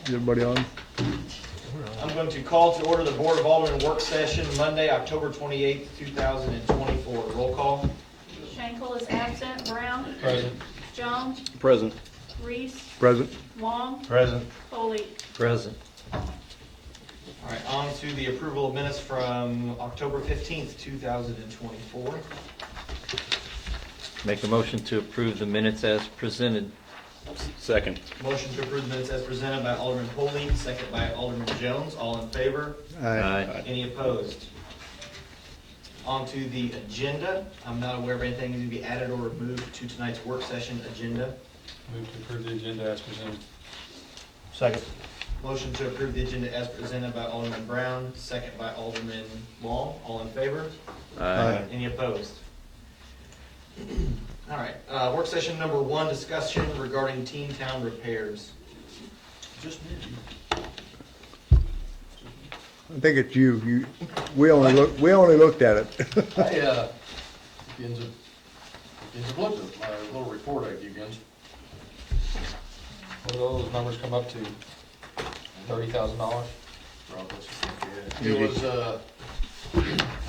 Is everybody on? I'm going to call to order the Board of Aldermen work session Monday, October 28th, 2024. Roll call. Schenkel is absent. Brown. Present. Jones. Present. Reese. Present. Long. Present. Foley. Present. All right, on to the approval of minutes from October 15th, 2024. Make a motion to approve the minutes as presented. Second. Motion to approve the minutes as presented by Alderman Polley, second by Alderman Jones. All in favor? Aye. Any opposed? On to the agenda. I'm not aware of anything that needs to be added or removed to tonight's work session agenda. Move to approve the agenda as presented. Second. Motion to approve the agenda as presented by Alderman Brown, second by Alderman Long. All in favor? Aye. Any opposed? All right, work session number 1, discussion regarding Teen Town repairs. Just me. I think it's you. We only looked at it. I, begins of looked at my little report I gave you. What do those numbers come up to? $30,000? It was, I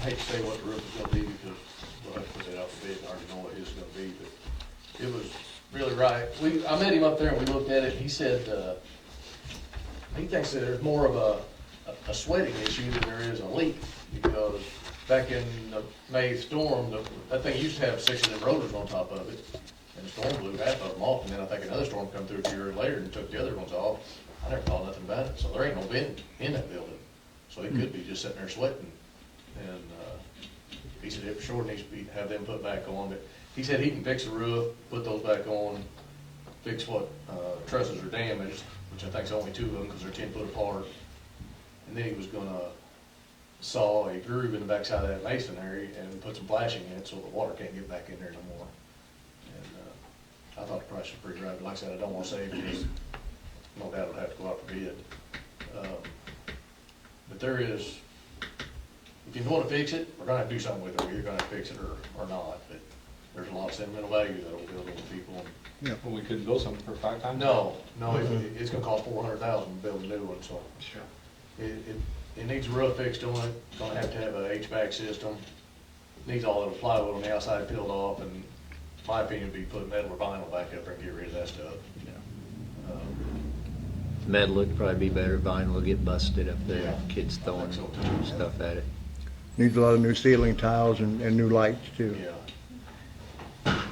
hate to say what the roof is gonna be because we'll have to put that out for bid and already know what it is gonna be, but it was really right. I met him up there and we looked at it. He said, he thinks that there's more of a sweating issue than there is a leak because back in the May storm, that thing used to have 6 of them rotors on top of it. And the storm blew half of them off, and then I think another storm come through 2 years later and took the other ones off. I never thought nothing about it, so there ain't no vent in that building. So it could be just sitting there sweating. And he said it for sure needs to have them put back on. But he said he can fix the roof, put those back on, fix what trusses are damaged, which I think is only 2 of them because they're 10 foot apart. And then he was gonna saw a groove in the backside of that masonry and put some flashing in it so the water can't get back in there no more. And I thought the price was pretty right, but like I said, I don't want to say because no doubt it'll have to go out for bid. But there is, if you want to fix it, we're gonna have to do something with it. We're either gonna fix it or not, but there's a lot of sentimental value that'll build into people. Well, we couldn't build something for 5 times? No, it's gonna cost $400,000 to build a new one, so. Sure. It needs a roof fixed on it, gonna have to have a HVAC system, needs all the plywood on the outside peeled off, and my opinion would be put metal or vinyl back up there and get rid of that stuff. Metal would probably be better. Vinyl will get busted up there. Yeah. Kids throwing I think so, too. stuff at it. Needs a lot of new ceiling tiles and new lights too. Yeah.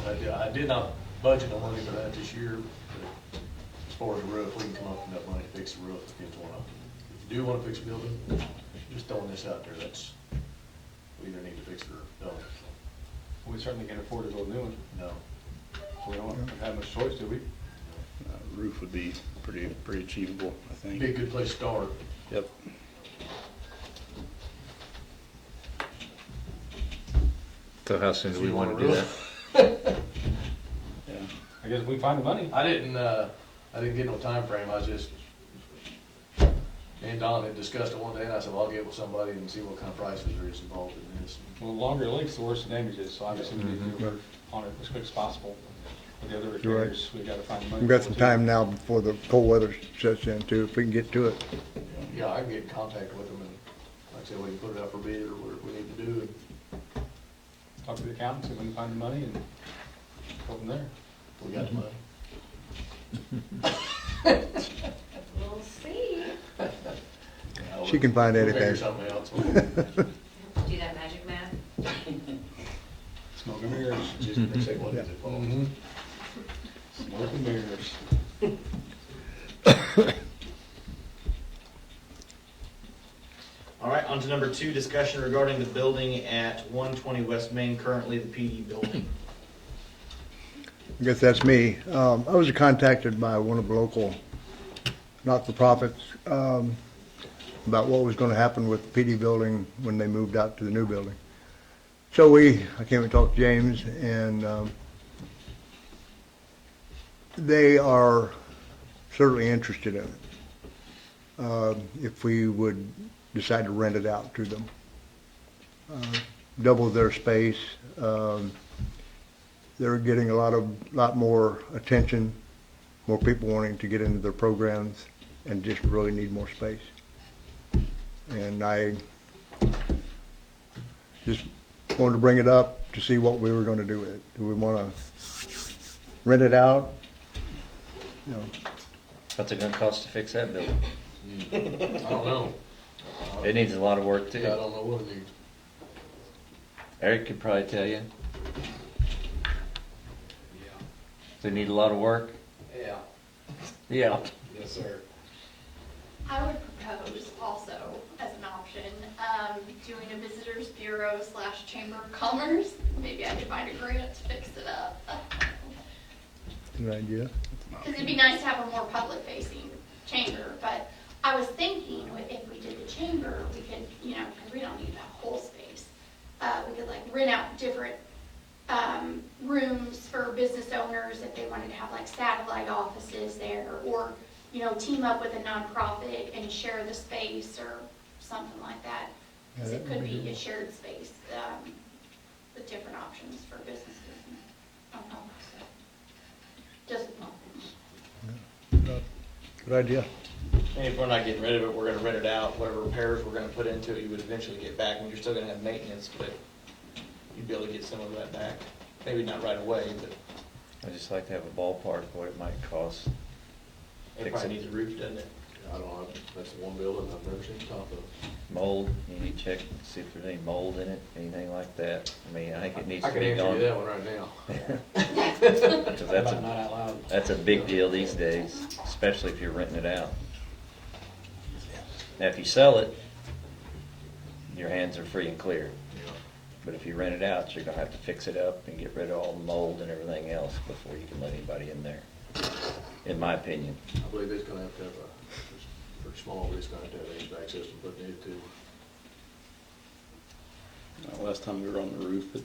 I did not budget no money for that this year, but as far as the roof, we can come up with enough money to fix the roof if you do wanna fix a building, just throwing this out there, we either need to fix it or don't. We certainly can't afford to build a new one. No. We don't have much choice, do we? Roof would be pretty achievable, I think. Be a good place to start. Yep. So how soon do we want to do that? Yeah. I guess we find the money. I didn't get no time frame. I was just, me and Don had discussed it one day, and I said, well, I'll get with somebody and see what kind of prices there is involved in this. Well, the longer it leaks, the worse the damage is, so obviously we need to work on it as quick as possible. With the other repairs, we gotta find the money. We've got some time now before the cold weather sets in too, if we can get to it. Yeah, I can get in contact with them, and like I said, we can put it out for bid or whatever we need to do. Talk to the accountant, see if we can find the money and go from there. We got the money. We'll see. Yeah, She can find we'll figure anything. something else. Do that magic math. Smoke and mirrors. Just gonna say, what is it, Paul? Mm-hmm. Smoke and mirrors. All right, on to number 2, discussion regarding the building at 120 West Main, currently the PD building. I guess that's me. I was contacted by one of the local not-for-profits about what was going to happen with the PD building when they moved out to the new building. So I came and talked to James, and they are certainly interested in it. If we would decide to rent it out to them. Double their space. They're getting a lot more attention, more people wanting to get into their programs and just really need more space. And I just wanted to bring it up to see what we were gonna do with it. Do we wanna rent it out? You know, What's it gonna cost to fix that building? I don't know. It needs a lot of work Yeah, I too. don't know what it needs. Eric could probably tell you. Does it need a lot of work? Yeah. Yeah. Yes, sir. I would propose also, as an option, doing a visitors bureau / chamber of commerce. Maybe I could find a grant to fix it up. good idea. Because it'd be nice to have a more public-facing chamber, but I was thinking if we did the chamber, we could, because we don't need that whole space, we could like rent out different rooms for business owners if they wanted to have like satellite offices there, or, team up with a nonprofit and share the space or something like that. Because it could be a shared space with different options for businesses. I don't know. Just a thought. Good idea. And if we're not getting rid of it, we're gonna rent it out, whatever repairs we're gonna put into it, you would eventually get back, and you're still gonna have maintenance, but you'd be able to get some of that back. Maybe not right away, but I just like to have a ballpark of what it might cost. it Fix probably it. needs a roof, doesn't it? I don't know, that's the one building I've never seen the top of. Mold, you need to check, see if there's any mold in it, anything like that. I mean, I think it needs I to can be answer you gone. that one right now. 'Cause that's Not a, out loud. that's a big deal these days, especially if you're renting it out. Now, if you sell it, your hands are free and clear. But if you rent it out, you're gonna have to fix it up and get rid of all the mold and everything else before you can let anybody in there, in my opinion. I believe it's gonna have it's pretty small, but it's gonna have HVAC system put in it too. Last time we were on the roof, it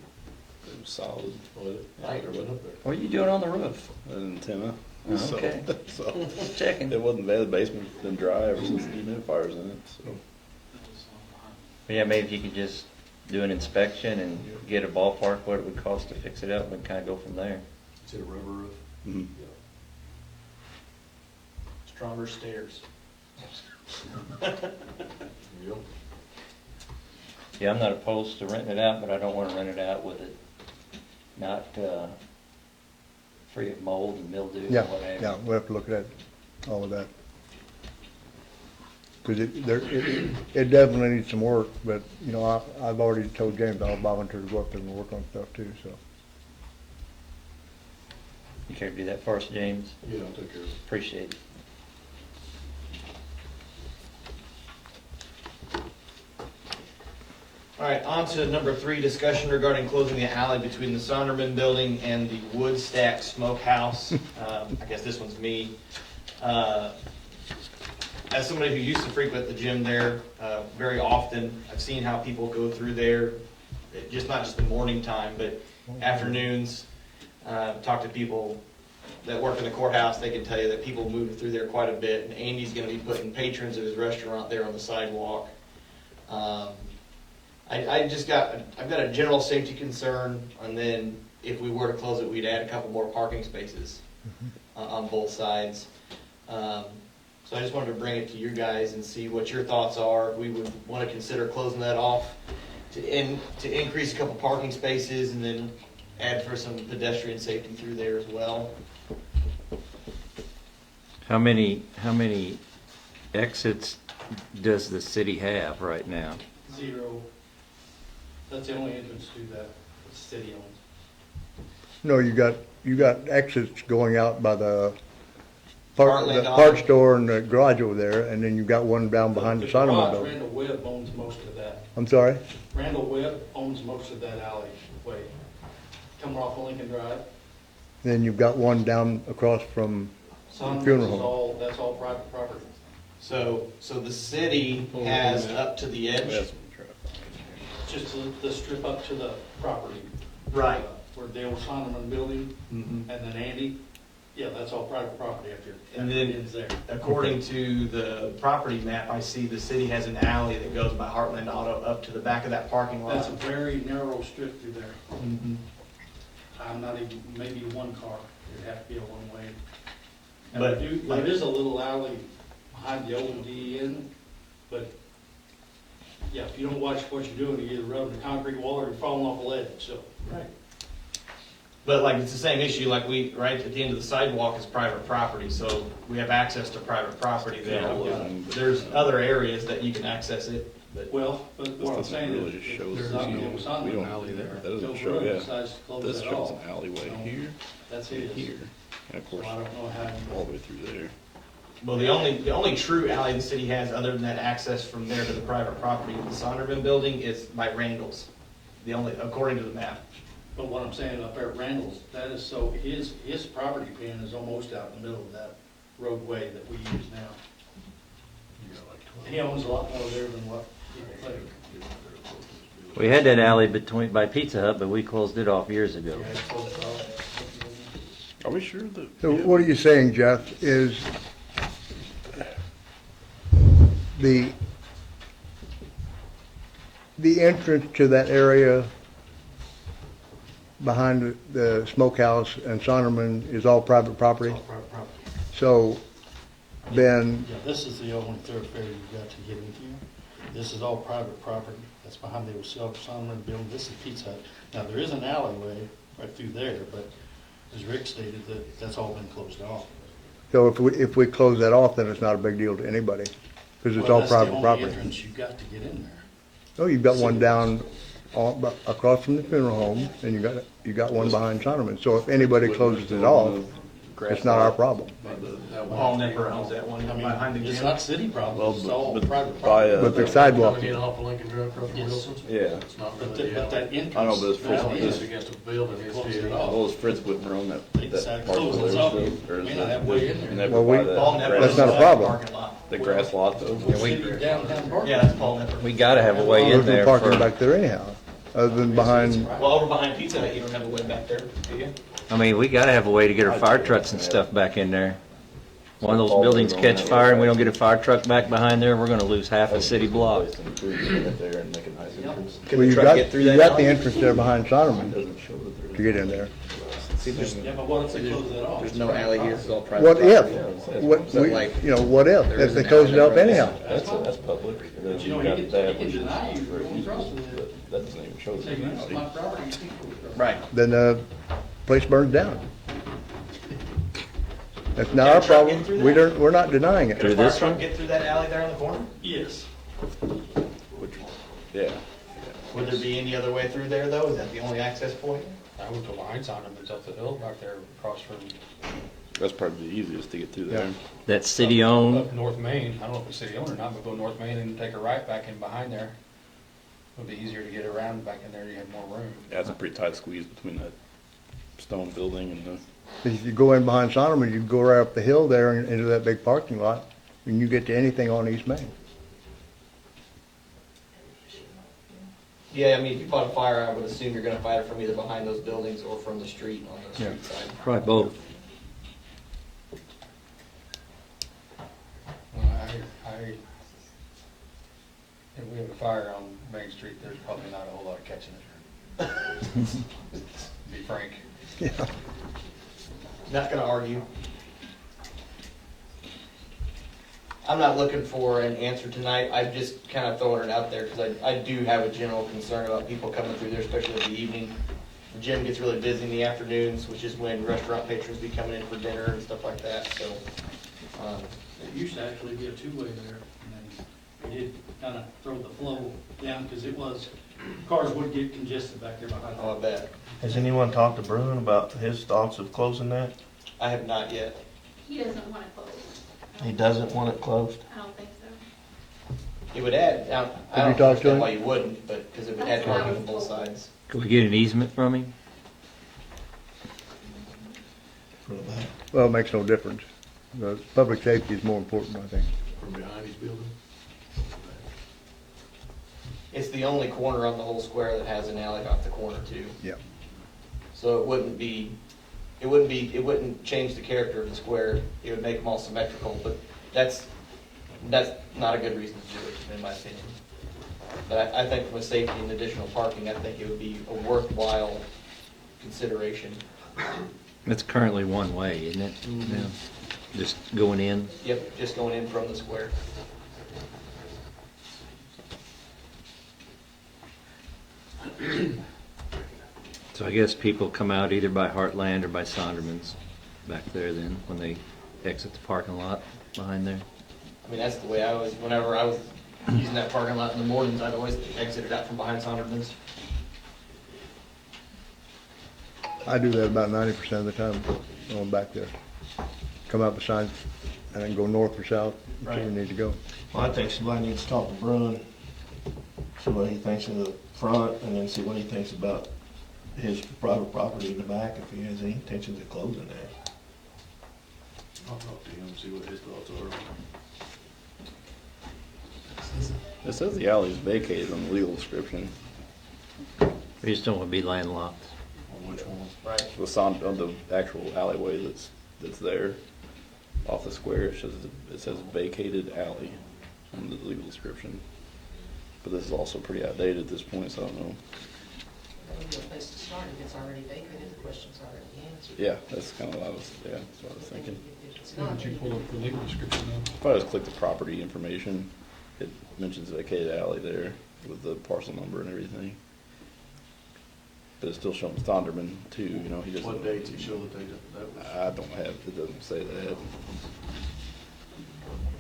was solid. Was it? I ain't never been up there. What are you doing on the roof? An antenna. Oh, So- okay. So, Just checking. it wasn't bad. The basement's been dry ever since the humidifiers in it, so. Yeah, maybe if you could just do an inspection and get a ballpark what it would cost to fix it up and kind of go from there. Is it a rubber roof? Mhm. Stronger stairs. Yep. Yeah, I'm not opposed to renting it out, but I don't want to rent it out with it not free of mold and mildew and Yeah, whatever. yeah, we'll have to look at all of that. Because it definitely needs some work, but, I've already told James I'll volunteer to go up there and work on stuff too, so. You care to do that for us, James? Yeah, I'll take care of it. Appreciate it. All right, on to number 3, discussion regarding closing the alley between the Sonderman Building and the Woodstack Smokehouse. I guess this one's me. As somebody who used to frequent the gym there very often, I've seen how people go through there, not just the morning time, but afternoons. Talk to people that work in the courthouse, they can tell you that people move through there quite a bit, and Andy's gonna be putting patrons of his restaurant there on the sidewalk. I've got a general safety concern, and then if we were to close it, we'd add a couple more parking spaces on both sides. So I just wanted to bring it to you guys and see what your thoughts are. We would want to consider closing that off to increase a couple parking spaces and then add for some pedestrian safety through there as well. How many exits does the city have right now? 0. That's the only entrance to that the city owns. No, you got exits going out by the parts Heartland store and the garage over there, and then you got one down behind the Sonoma garage, building. Randall Webb owns most of that. I'm sorry? Randall Webb owns most of that alleyway. Coming off of Lincoln Drive. Then you've got one down across from Sonderman's funeral is home. that's all private property. So the city has up to the edge. That's what we try to find. Just the strip up to the property. Right. Where the old Sonderman building, Mhm. and then Andy, yeah, that's all private property up here. And That then- ends there. According to the property map, I see the city has an alley that goes by Heartland Auto up to the back of that parking lot. That's a very narrow strip through there. Mhm. I'm not even, maybe one car, it'd have to be a one-way. And But- there is a little alley behind the old DEN, but, yeah, if you don't watch what you're doing, you're either rubbing the concrete wall or you're falling off a ledge, so. Right. But like, it's the same issue, like right at the end of the sidewalk is private property, so we have access to private property there. Yeah. There's other areas that you can access it, but Well, but what I'm doesn't saying really is, just if show there's us, not you no know, sign we on don't- the alley there. that doesn't Joe show, Burrow yeah. decides to close This that shows off. an alleyway So, here That's and his. here, and of So course, I don't know how. all the way through there. well, the only true alley the city has, other than that access from there to the private property of the Sonderman building, is by Randall's. The only, according to the map. But what I'm saying up there at Randall's, that is so, his property pin is almost out in the middle of that roadway that we use now. He owns a lot more there than what people think. We had that alley by Pizza Hut, but we closed it off years ago. Yeah, it's close to all. Are we sure that? So what are you saying, Jeff, is the entrance to that area behind the smokehouse and Sonderman is all private property? It's all private property. So then, Yeah, this is the only thoroughfare you've got to get into. This is all private property. That's behind the old Sonderman building. This is Pizza Hut. Now, there is an alleyway right through there, but as Rick stated, that's all been closed off. so if we close that off, then it's not a big deal to anybody, because it's Well, all private That's the property. only entrance you've got to get in there. Oh, you've got one down across from the funeral home, and you got one behind Sonderman. So if anybody closes it off, it's not our problem. Paul Nipper owns that one I behind the mean, it's gym. not city problem, it's all private by, property. But the sidewalk, Coming in off of Lincoln Drive across from Yes. Wilson's? Yeah. It's not But really, that entrance. I know, but it's that Fritz- is- it's against a building, it's Closed it here. off. Well, is Fritz Whitmer on They that decided to parcel close there, this off. so, or May is not have way in there. and that Well, by Paul the Nipper grass- That's not a owns that problem. parking lot. the grass lot though? City downtown parking. Yeah, that's Paul Nipper. We gotta have a way in there's no there parking for, back there anyhow, other than behind, Well, over behind Pizza Hut, you don't have a way back there, do you? I mean, we gotta have a way to get our fire trucks and stuff back in there. One of those buildings catch fire and we don't get a fire truck back behind there, we're gonna lose half a city block. Place and improve it there and make a nice entrance. Can well, the you truck get through that got the alley? entrance there behind Sonderman Doesn't show that there is. to get in there. Yeah, but what if they close that off? There's no alley here, it's all private. What if? property. What, So, like, what if? there If is they an close it alley up there. anyhow? That's public. But you know, You've got he can that, which is deny you for going across easement, it. but that doesn't even show Say, the this is my alley. property, you can't go across. Right. Then the place burns down. That's not Can our a truck get problem. through We that? don't, we're not denying Can it. a Through fire this truck one? get through that alley there in the corner? Yes. Which, yeah. Would there be any other way through there, though? Is that the only access point? I would go behind Sonderman's up the hill back there across from, That's probably the easiest to get through there. That's city owned. up North Main. I don't know if it's city owned or not, but go North Main and take a right back in behind there. It'd be easier to get around back in there, you have more room. Yeah, it's a pretty tight squeeze between that stone building and the, If you go in behind Sonderman, you go right up the hill there and into that big parking lot, and you get to anything on East Main. Yeah, I mean, if you fought a fire, I would assume you're gonna fight it from either behind those buildings or from the street on the street side. Probably both. Well, if we have a fire on Main Street, there's probably not a whole lot of catching it. To be frank. Yeah. Not gonna argue. I'm not looking for an answer tonight. I'm just kind of throwing it out there because I do have a general concern about people coming through there, especially in the evening. The gym gets really busy in the afternoons, which is when restaurant patrons be coming in for dinner and stuff like that, so. It used to actually be a two-way there, and then we did kind of throw the flow down, because cars would get congested back there behind. I bet. Has anyone talked to Bruin about his thoughts of closing that? I have not yet. He doesn't want it closed. He doesn't want it closed? I don't think so. It would add, I Have you don't talked to understand him? why you wouldn't, but, because it would add That's what I parking on was both told. sides. Could we get an easement from him? Well, it makes no difference. The public safety is more important, I think. From behind his building? It's the only corner on the whole square that has an alley off the corner too. Yeah. So it wouldn't change the character of the square. It would make them all symmetrical, but that's not a good reason to do it, in my opinion. But I think with safety and additional parking, I think it would be a worthwhile consideration. It's currently one way, isn't it? Yeah. Just going in? Yep, just going in from the square. So I guess people come out either by Heartland or by Sonderman's back there then, when they exit the parking lot behind there. I mean, that's the way I was, whenever I was using that parking lot in the mornings, I'd always exited out from behind Sonderman's. I do that about 90% of the time, going back there. Come out beside, and then go north or south, whichever you Right. need to go. Well, I think somebody needs to talk to Bruin, see what he thinks of the front, and then see what he thinks about his private property in the back, if he has any intentions of closing that. I'll talk to him, see what his thoughts are. It says the alley is vacated on the legal description. We just don't want to be landlocked. On which one? Right. The sound of the actual alleyway that's there off the square, it says vacated alley on the legal description. But this is also pretty outdated at this point, so I don't know. That would be a place to start. If it's already vacated, the question's already answered. Yeah, that's kind of what I was, yeah, that's what I was thinking. If it's Why not, don't you pull up the legal description then? If I just click the property information, it mentions vacated alley there with the parcel number and everything. But it's still showing Sonderman too, you know, he doesn't. What dates he showed that that was? I don't have, it doesn't say that.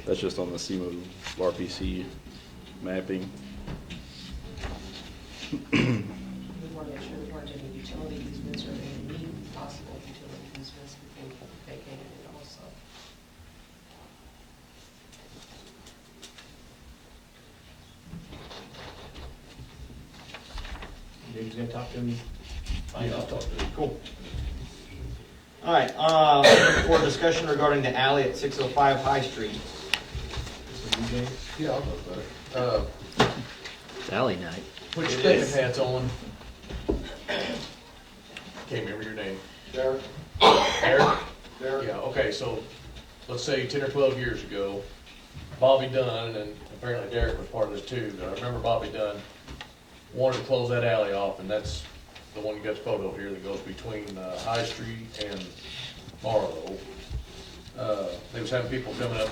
That's just on the CMO RPC mapping. we want to make sure there weren't any utility easements or any possible utility easements before we vacated it also. Dave's gonna talk to him. Yeah, I'll talk to him. Cool. All right, for discussion regarding the alley at 605 High Street. This is you, James? Yeah, I'll talk about it. It's alley night. Put your It thinking is. hats on. Can't remember your name. Derek, Eric? Derek, Yeah, okay, so let's say 10 or 12 years ago, Bobby Dunn, and apparently Derek was part of this too, but I remember Bobby Dunn wanted to close that alley off, and that's the one you got the photo here that goes between High Street and Barlow. They was having people coming up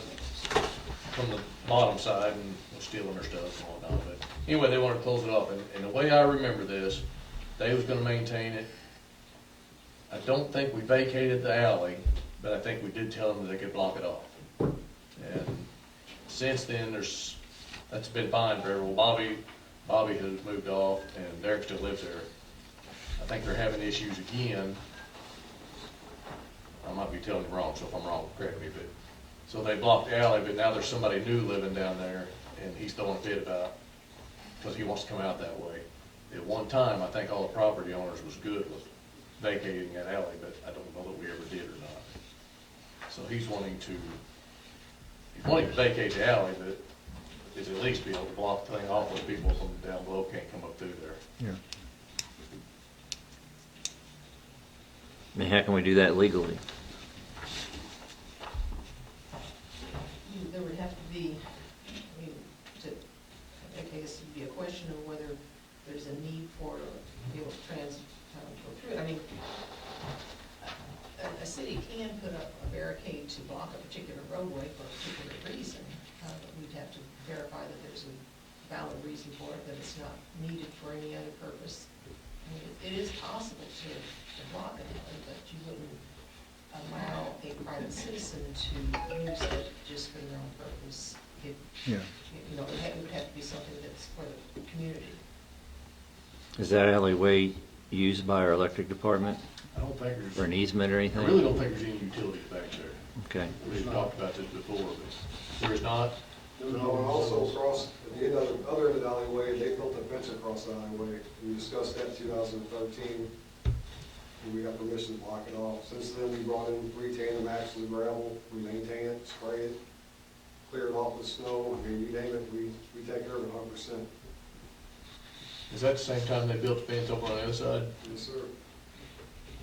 from the bottom side and stealing their stuff and whatnot, but anyway, they wanted to close it off, and the way I remember this, they was gonna maintain it. I don't think we vacated the alley, but I think we did tell them that they could block it off. And since then, that's been fine forever. Well, Bobby has moved off, and Derek still lives there. I think they're having issues again. I might be telling you wrong, so if I'm wrong, correct me, but, so they blocked the alley, but now there's somebody new living down there, and he's throwing a fit about, because he wants to come out that way. At one time, I think all the property owners was good with vacating that alley, but I don't know that we ever did or not. So he's wanting to vacate the alley, but is at least be able to block the thing off where people from down below can't come up through there. Yeah. I mean, how can we do that legally? There would have to be, I mean, I guess it'd be a question of whether there's a need for, to be able to go through it. I mean, a city can put up a barricade to block a particular roadway for a particular reason, but we'd have to verify that there's a valid reason for it, that it's not needed for any other purpose. I mean, it is possible to block it, but you wouldn't allow a private citizen to use it just for their own purpose. Yeah. You know, it would have to be something that's for the community. Is that alleyway used by our electric department I don't think there's, or an easement or I anything? really don't think there's any utilities back there. Okay. We've talked about this before, but there is not. no, and also across, at the other end of the alleyway, they built a fence across the alleyway. We discussed that in 2013, and we got permission to block it off. Since then, we brought in 3 tandem axles of gravel, we maintain it, spray it, clear it off with snow. I mean, you name it, we take care of it 100%. Is that the same time they built the fence over on the other side? Yes, sir.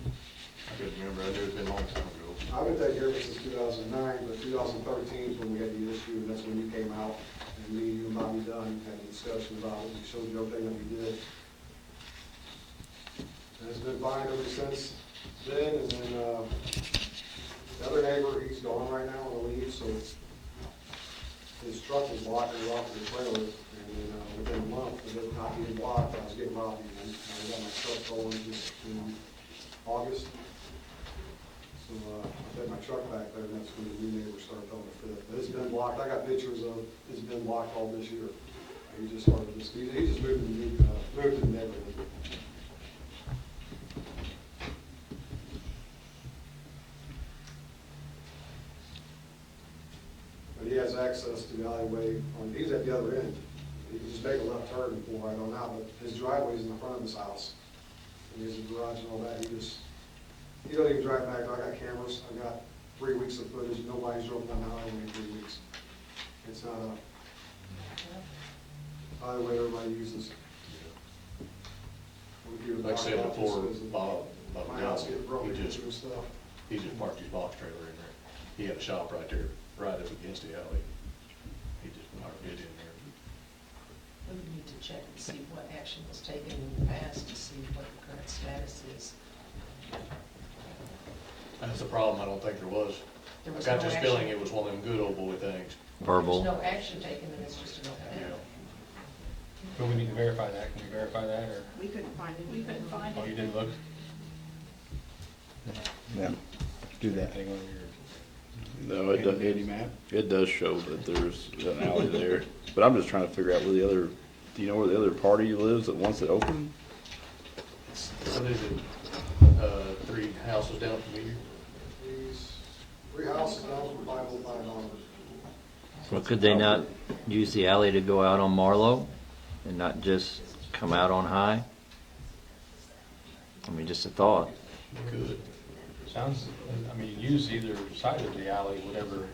I couldn't remember, I knew it'd been a long time ago. I've been taking care of it since 2009, but 2013 is when we had the issue, and that's when you came out, and me, you, and Bobby Dunn had a discussion about it, we showed you everything that we did. And it's been fine ever since then, and then, The other neighbor, he's gone right now on leave, so his truck was blocking it off the trailer, and then, within a month of it not being blocked, I was getting robbed again. I got my truck stolen just in August. So, I had my truck back there, and that's when the new neighbor started throwing a fit. But it's been blocked, I got pictures of, it's been blocked all this year. He just started, he just moved to the neighborhood. But he has access to the alleyway, he's at the other end. He can just make a left turn and pull right on out, but his driveway's in the front of his house. And there's a garage and all that, he don't even drive back. I got cameras, I got 3 weeks of footage, nobody's drove down the highway in 3 weeks. It's not a highway everybody uses. Like I said before, Bob My house getting broken he just into and stuff. parked his box trailer in there. He had a shop right there, right up against the alley. He just parked it in there. We would need to check and see what action was taken in the past to see what the current status is. That's the problem, I don't think there was. There I was got no this action. feeling it was one of them good old boy things. Verbal. There's no action taken, and it's just an open You end. know. But we need to verify that. Can we verify that, or, We couldn't find it. We couldn't find oh, it. you didn't look? Yeah, do that. Anything on your No, it does, handy map? it does show that there's an alley there, but I'm just trying to figure out where the other, do you know where the other party lives that wants it open? What is it, 3 houses down from here? He's 3 houses down from 505 on. Well, could they not use the alley to go out on Marlowe and not just come out on High? I mean, just a thought. Good. Sounds, I mean, use either side of the alley, whatever.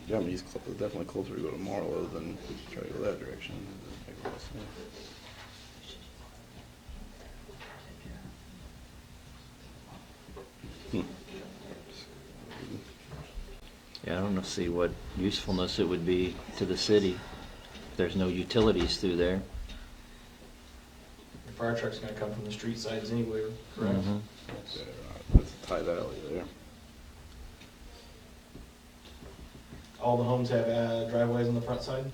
Yeah, I mean, he's definitely closer to go to Marlowe than try to go that direction. Yeah, I don't know, see what usefulness it would be to the city. There's no utilities through there. The fire truck's gonna come from the street sides anyway, correct? Mhm. Yeah, that's a tight alley there. All the homes have driveways on the front side?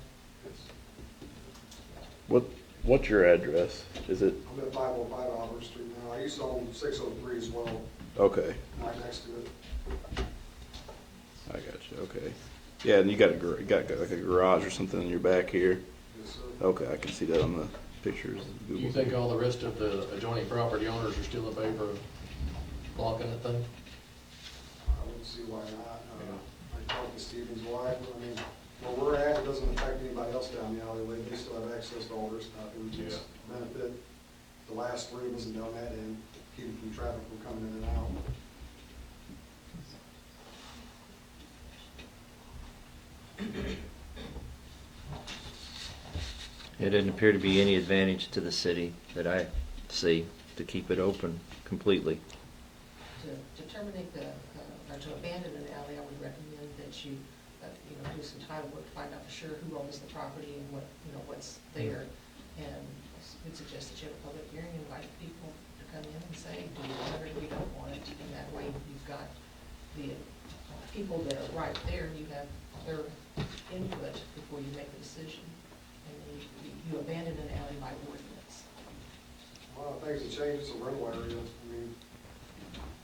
What's your address? Is it, I'm at 505 Albert Street now. I used to own 603 as well, okay, right next to it. I got you, okay. Yeah, and you got like a garage or something in your back here? Yes, sir. Okay, I can see that on the pictures. Do you think all the rest of the adjoining property owners are still in favor of blocking the thing? I wouldn't see why not. I talked to Stephen's wife, I mean, where we're at, it doesn't affect anybody else down the alleyway, they still have access to all their stuff, it would just benefit the last 3 of us and down that end, keeping from traffic from coming in and out. It doesn't appear to be any advantage to the city that I see to keep it open completely. To terminate or to abandon an alley, I would recommend that you, do some title work to find out for sure who owns the property and what's there. And I would suggest that you have a public hearing, invite people to come in and say, do you want it or we don't want it? And that way you've got the people that are right there, you have their input before you make a decision. And then you abandon an alley by ordinance. A lot of things have changed, it's a rental area, I mean,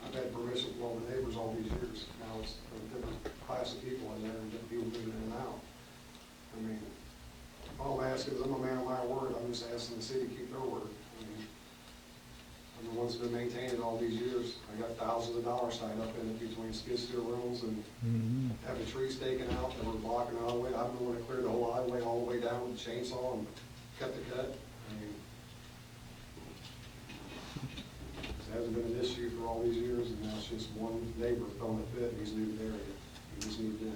I've had permission from all the neighbors all these years, now it's a different class of people in there, and different people moving in and out. I mean, all I'm asking is, I'm a man of my word, I'm just asking the city to keep their word. I mean, I'm the one's been maintaining all these years, I got thousands of dollars tied up in it between skid steer rooms and having trees taken out that were blocking the highway. I'm the one that cleared the whole highway all the way down with a chainsaw and cut the cut. I mean, it hasn't been an issue for all these years, and now it's just one neighbor throwing a fit, and he's new to the area. He just moved in.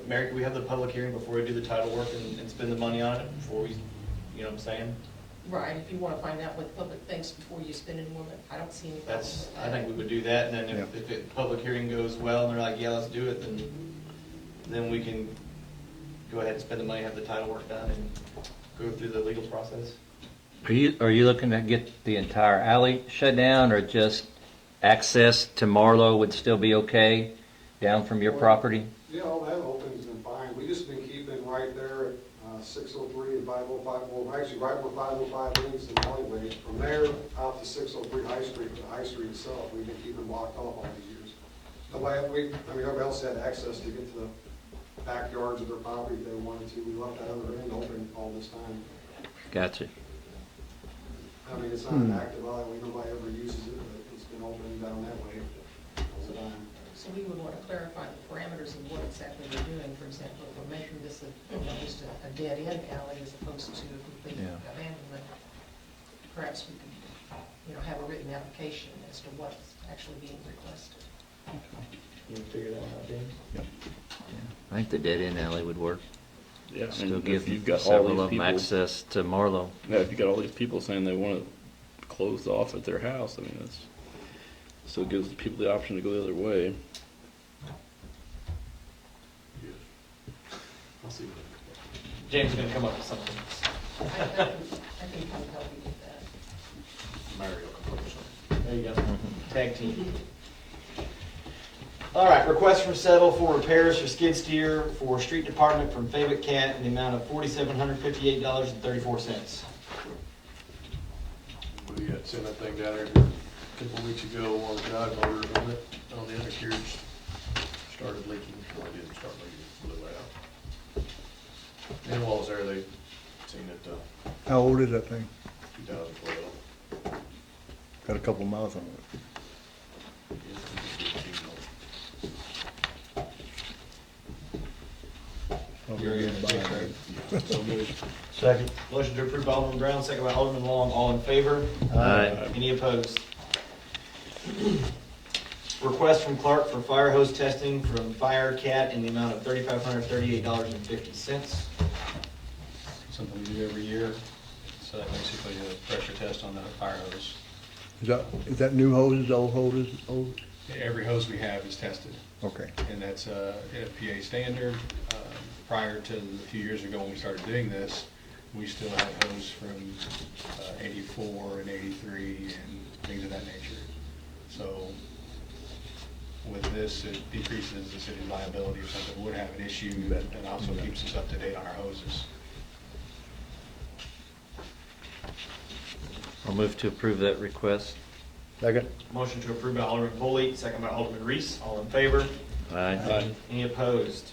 Mary, can we have the public hearing before we do the title work and spend the money on it before we, you know what I'm saying? Right, if you want to find out what the public thinks before you spend any more money, I don't see any problem That's, with that. I think we would do that, and then if the public hearing goes well, and they're like, yeah, let's do it, then we can go ahead and spend the money, have the title work done, and go through the legal process. Are you looking to get the entire alley shut down or just access to Marlowe would still be okay down from your property? Yeah, all that open's been fine. We just been keeping right there at 603 and 505, well, actually right where 505 ends in the alleyway. From there out to 603 High Street, the High Street itself, we've been keeping blocked off all these years. Everybody else had access to get to the backyards of their property if they wanted to. We left that other end open all this time. Gotcha. I mean, it's not an active alleyway, nobody ever uses it, but it's been open down that way all the time. So we would want to clarify the parameters of what exactly we're doing. For example, if we're making this just a dead-end alley as opposed to a complete Yeah. abandonment, perhaps we could, have a written application as to what's actually being requested. You can figure that out, Dan? I think the dead end alley would work. Yeah, I Still mean, give if you've got all several these of them people, access to Marlowe. yeah, if you've got all these people saying they want to close off at their house, I mean, that's still gives people the option to go the other way. I'll see what James is gonna come up with something. I think we can help you with that. Mario can put something. There you go. Tag team. All right, request from Settle for repairs for skid steer for street department from Favorite Cat in the amount of $4,758.34. We had sent that thing down there a couple of weeks ago on the drive motor on it, on the undercarriage. Started leaking, well, it didn't start leaking, it blew right out. And while I was there, they seen it, How old is that thing? 2012. Got a couple miles on it. So moved. Second. Motion to approve by Alderman Brown, second by Alderman Long. All in favor? Aye. Any opposed? Request from Clark for fire hose testing from Fire Cat in the amount of $3,538.50. Something we do every year. It's basically a pressure test on the fire hose. Is that new hoses, old hoses, old? Every hose we have is tested, Okay. and that's FPA standard. Prior to a few years ago when we started doing this, we still had hose from 84 and 83 and things of that nature. So with this, it decreases the city's liability if something would have an issue, and also keeps us up to date on our hoses. I'll move to approve that request. Second? Motion to approve by Alderman Polley, second by Alderman Reese. All in favor? Aye. Any opposed?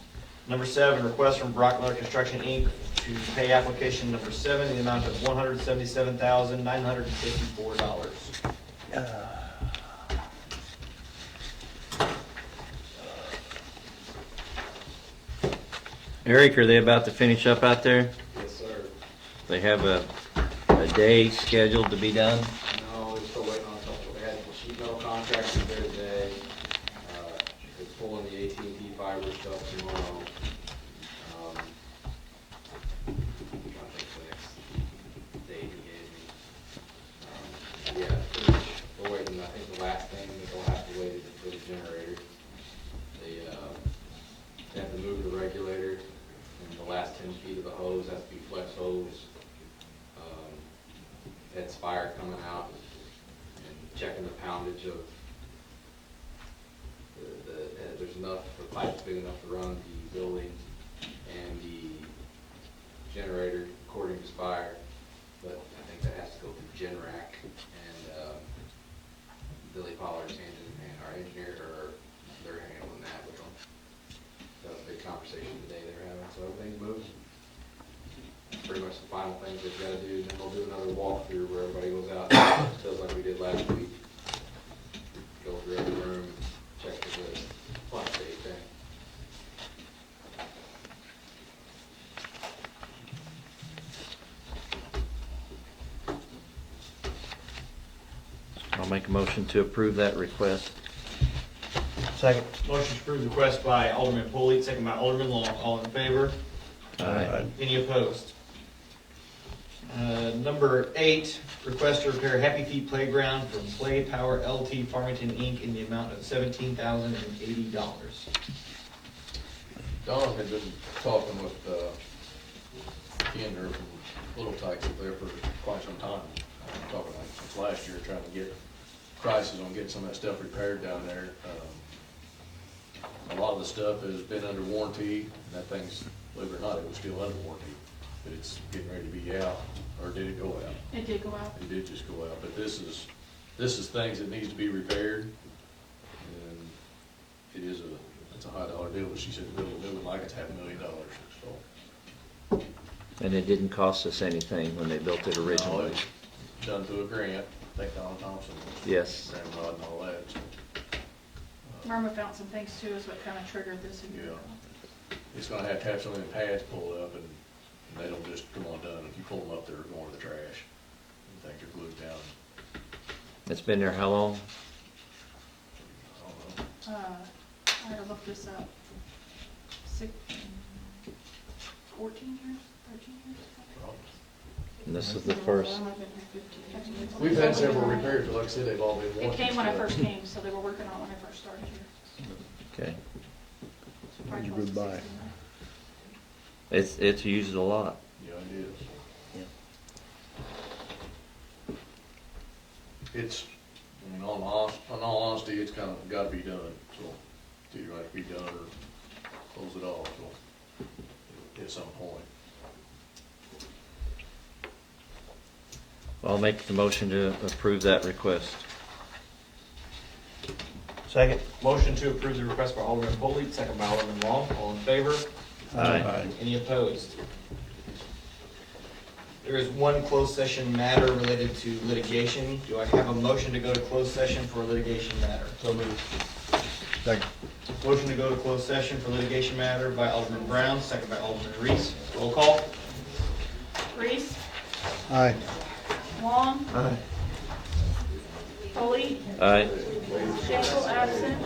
Number 7, request from Brockmiller Construction, Inc. to pay application number 7 in the amount of $177,954. Eric, are they about to finish up out there? Yes, sir. They have a day scheduled to be done? No, we're still waiting on something. We had the sheet metal contractor there today. They're pulling the AT&T fiber stuff tomorrow. I think the next date he gave me. Yeah, pretty much, we're waiting. I think the last thing that they'll have to wait is for the generator. They have to move the regulator, and the last 10 feet of the hose has to be flex hose. That's fire coming out and checking the poundage of there's enough, the pipe's big enough to run the building and the generator according to Spire, but I think that has to go through Generac, and Billy Pollard's and our engineer, they're handling that with them. That was a big conversation today they're having, so everything's moving. Pretty much the final things they've got to do, and then we'll do another walkthrough where everybody goes out, does like we did last week. Go through every room, check the flat state thing. I'll make a motion to approve that request. Second. Motion to approve the request by Alderman Polley, second by Alderman Long. All in favor? Aye. Any opposed? Number 8, request to repair Happy Feet Playground from Play Power LT Farmington Inc. in the amount of $17,080. Don had been talking with Kinder from Little Tykes up there for quite some time. Talking like since last year, trying to get prices on getting some of that stuff repaired down there. A lot of the stuff has been under warranty, and that thing's, believe it or not, it was still under warranty, but it's getting ready to be out, or did it go out? It did go out. It did just go out, but this is things that needs to be repaired, and it's a high dollar deal, but she said really do it like it's $500,000, so. And it didn't cost us anything when they built it No, originally. it's done through a grant, I think Don Thompson was. Yes. Grandma and all that, so. Myrma found some things too, is what kind of triggered this. a year Yeah. ago. It's gonna have to have some of the pads pulled up, and they don't just come undone. If you pull them up, they're going to the trash. I think they're glued down. It's been there how long? I don't know. I had to look this up. 14 years, 13 years? And this is the first. I might have been here 15 years. We've had several repairs, but like I said, they've all been It warranty. came when I stuff. first came, so they were working on it when I first started here. Okay. So probably That's a good 12 to buy. 16. It's used a lot. Yeah, it is. It's, I mean, in all honesty, it's kind of gotta be done, so it's either have to be done or close it off, so, at some point. I'll make the motion to approve that request. Second. Motion to approve the request by Alderman Polley, second by Alderman Long. All in favor? Aye. Any opposed? There is one closed session matter related to litigation. Do I have a motion to go to closed session for a litigation matter? So moved. Second. Motion to go to closed session for litigation matter by Alderman Brown, second by Alderman Reese. Roll call. Reese, Aye. Long, Aye. Foley, Aye. Schenkel absent,